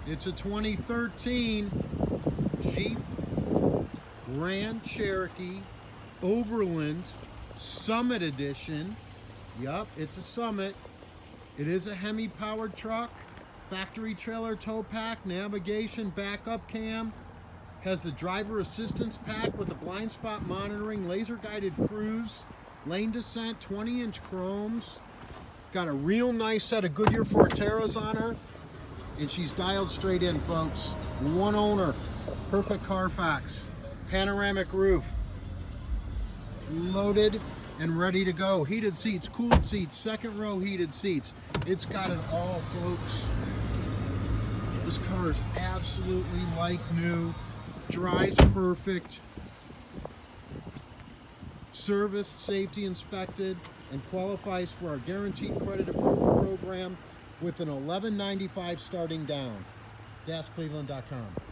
It's a 2013 Jeep Grand Cherokee Overland Summit Edition. Yup, it's a Summit. It is a Hemi-powered truck. Factory trailer tow pack, navigation, backup cam. Has the driver assistance pack with the blind spot monitoring, laser guided cruise, lane descent, 20-inch chromes. Got a real nice set of Goodyear Forteras on her. And she's dialed straight in, folks. One owner, perfect Carfax, panoramic roof, loaded and ready to go. Heated seats, cooled seats, second row heated seats. It's got it all, folks. This car is absolutely like new. Drives perfect. Serviced, safety inspected, and qualifies for our guaranteed credit approval program with an $11.95 starting down. DasCleveland.com.